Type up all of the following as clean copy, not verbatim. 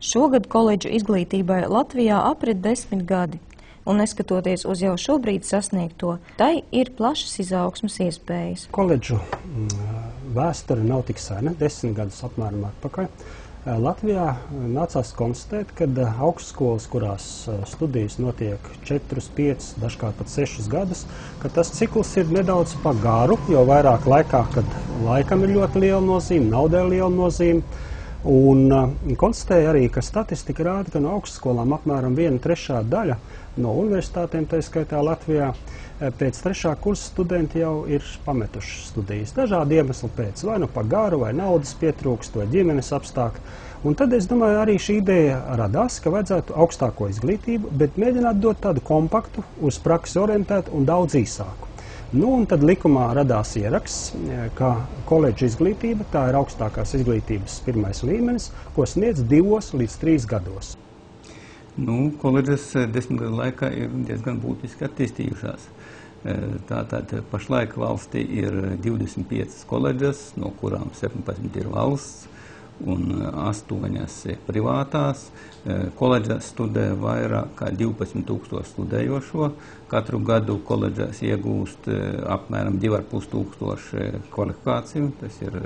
Šogad koledžu izglītībai Latvijā aprit 10 gadi, un neskatoties uz jau šobrīd sasniegto, tai ir plašas izaugsmes iespējas. Koledžu vēsture nav tik sena, 10 gadus apmēram atpakaļ. Latvijā nācās konstatēt, ka augstskolas, kurās studijas notiek 4, 5, dažkārt pat 6 gadus, ka tas cikls ir nedaudz pa garu, jo vairāk laikā, kad laikam ir ļoti liela nozīme, naudai liela nozīme. Un konstatēja arī, ka statistika rāda, ka no augstskolām apmēram 1/3 daļa no universitātēm, tā skaitā Latvijā, pēc 3. kursa studenti jau ir pametuši studijas. Dažādi iemesli pēc, vai nu pa garu, vai naudas pietrūkst, vai ģimenes apstākļi. Un tad, es domāju, arī šī ideja radās, ka vajadzētu augstāko izglītību, bet mēģināt dot tādu kompaktu, uz praksi orientētu un daudz īsāku. Nu, un tad likumā radās ieraksts, ka koledžu izglītība, tā ir augstākās izglītības pirmais līmenis, ko sniedz 2 līdz 3 gados. Nu, koledžas 10 gadu laikā ir diezgan būtiski attīstījušās. Tātad pašlaik valstī ir 25 koledžas, no kurām 17 ir valsts un 8 privātās. Koledžās studē vairāk kā 12 000 studējošo. Katru gadu koledžās iegūst apmēram 2,5 tūkstoši kvalifikāciju, tas ir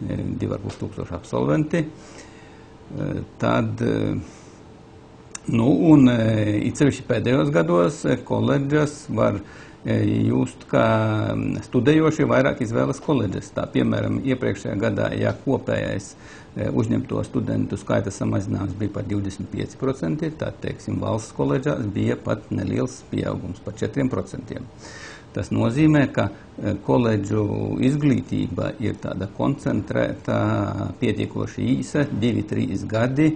2,5 tūkstoši absolventi. Tad, un it sevišķi pēdējos gados koledžas var just, ka studējošie vairāk izvēlas koledžas. Tā, piemēram, iepriekšējā gadā, ja kopējais uzņemto studentu skaita samazinājums bija par 25%, tad, teiksim, valsts koledžās bija pat neliels pieaugums par 4%. Tas nozīmē, ka koledžu izglītība ir tāda koncentrēta, pietiekoši īsa, 2-3 gadi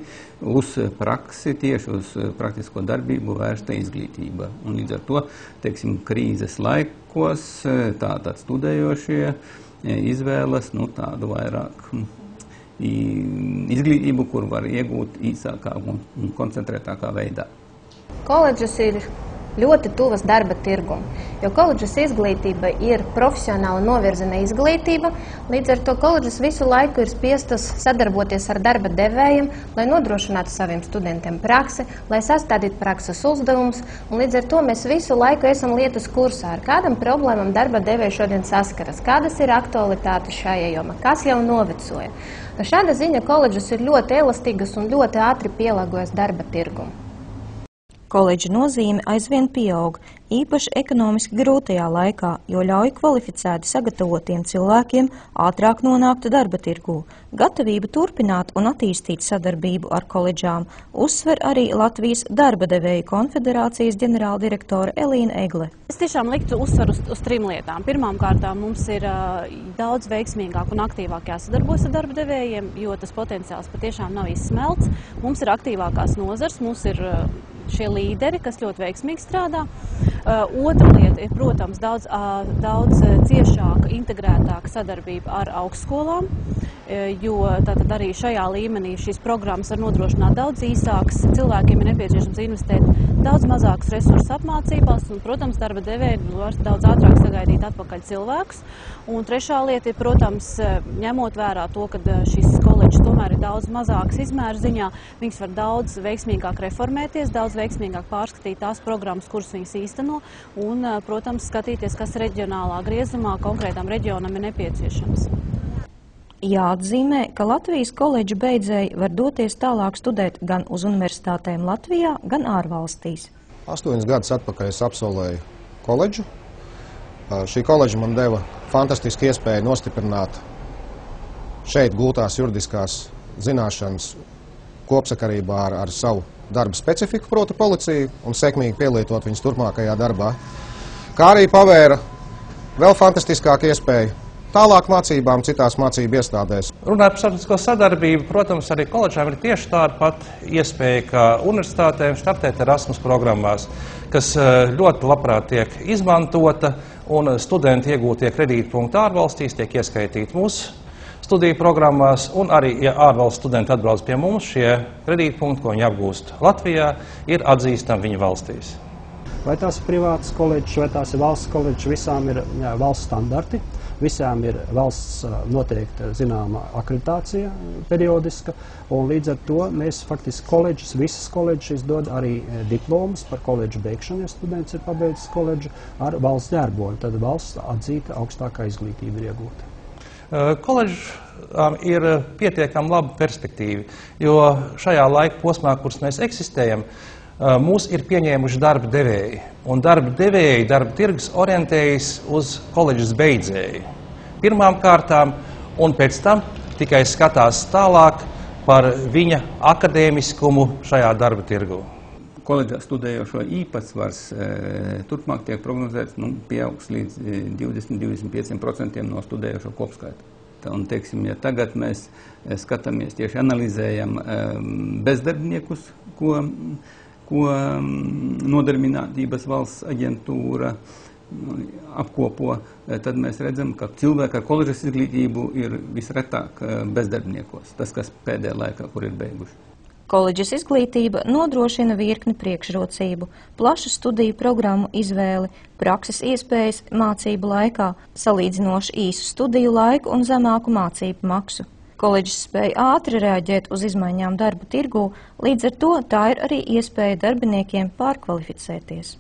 uz praksi, tieši uz praktisko darbību vērsta izglītība. Un līdz ar to, teiksim, krīzes laikos tātad studējošie izvēlas tādu vairāk izglītību, kur var iegūt īsākā un koncentrētākā veidā. Koledžas ir ļoti tuvas darba tirgum, jo koledžas izglītība ir profesionāla novirzina izglītība, līdz ar to koledžas visu laiku ir spiestas sadarboties ar darba devējiem, lai nodrošinātu saviem studentiem praksi, lai sastādītu prakses uzdevumus, un līdz ar to mēs visu laiku esam lietas kursā, ar kādam problēmam darba devēji šodien saskaras, kādas ir aktualitātes šajā jomā, kas jau novecoja. Šāda ziņa koledžas ir ļoti elastīgas un ļoti ātri pielāgojas darba tirgumu. Koledža nozīme aizvien pieaug, īpaši ekonomiski grūtajā laikā, jo ļauj kvalificēti sagatavotiem cilvēkiem ātrāk nonākt darba tirgū. Gatavību turpināt un attīstīt sadarbību ar koledžām uzsver arī Latvijas darba devēju konfederācijas ģenerāldirektore Elīna Egle. Es tiešām liktu uzsvaru uz 3 lietām. Pirmām kārtām mums ir daudz veiksmīgāk un aktīvāk jāsadarbojas ar darba devējiem, jo tas potenciāls patiešām nav izsmelts. Mums ir aktīvākās nozars, mums ir šie līderi, kas ļoti veiksmīgi strādā. Otra lieta ir, protams, daudz ciešāka, integrētāka sadarbība ar augstskolām, jo tātad arī šajā līmenī šīs programmas var nodrošināt daudz īsākas, cilvēkiem ir nepieciešams investēt daudz mazākas resursu apmācībās, un, protams, darba devēji var daudz ātrāk sagaidīt atpakaļ cilvēkus. Un trešā lieta ir, protams, ņemot vērā to, ka šīs koledžas tomēr ir daudz mazākas izmēra ziņā, viņas var daudz veiksmīgāk reformēties, daudz veiksmīgāk pārskatīt tās programmas, kuras viņas īsteno, un, protams, skatīties, kas reģionālā griezumā konkrētam reģionam ir nepieciešams. Jāatzīmē, ka Latvijas koledžu beidzēji var doties tālāk studēt gan uz universitātēm Latvijā, gan ārvalstīs. 8 gadus atpakaļ es absolvēju koledžu. Šī koledža man deva fantastisku iespēju nostiprināt šeit gūtās juridiskās zināšanas kopsakarībā ar savu darba specifiku, proti policiju, un sekmīgi pielietot viņas turpmākajā darbā. Kā arī pavēra vēl fantastiskāku iespēju tālāk mācībām citās mācību iestādēs. Runājot par starptautisko sadarbību, protams, arī koledžām ir tieši tāda pat iespēja, kā universitātēm startēt Erasmus programmās, kas ļoti labprāt tiek izmantota, un studenti iegūtie kredītpunkti ārvalstīs tiek ieskaitīti mūsu studiju programmās, un arī, ja ārvalstu studenti atbrauc pie mums, šie kredītpunkti, ko viņi apgūst Latvijā, ir atzīstami viņu valstīs. Vai tās ir privātas koledžas, vai tās ir valsts koledžas, visām ir valsts standarti. Visām ir valsts noteikta zināma akreditācija periodiska, un līdz ar to mēs faktiski koledžas, visas koledžas dod arī diplomas par koledžu beigšanu, ja students ir pabeidzis koledžu ar valsts ģerboņu. Tad valsts atzīta augstākā izglītība ir iegūta. Koledžām ir pietiekami laba perspektīva, jo šajā laika posmā, kurš mēs eksistējam, mūs ir pieņēmuši darba devēji. Un darba devēji, darba tirgus orientējas uz koledžas beidzēju. Pirmām kārtām, un pēc tam tikai skatās tālāk par viņa akadēmiskumu šajā darba tirgu. Koledžā studējošo īpatsvars turpmāk tiek prognozēts, pieaugs līdz 20–25% no studējošo kopskaita. Un, teiksim, ja tagad mēs skatāmies, tieši analizējam bezdarbniekus, ko Nodarbinātības valsts aģentūra apkopo, tad mēs redzam, ka cilvēki ar koledžas izglītību ir visretāk bezdarbniekos, tas, kas pēdējā laikā, kur ir beiguši. Koledžas izglītība nodrošina virkni priekšrocību, plašu studiju programmu izvēli, prakses iespējas mācību laikā, salīdzinoši īsu studiju laiku un zemāku mācību maksu. Koledžas spēja ātri reaģēt uz izmaiņām darba tirgū, līdz ar to tā ir arī iespēja darbiniekiem pārkvalificēties.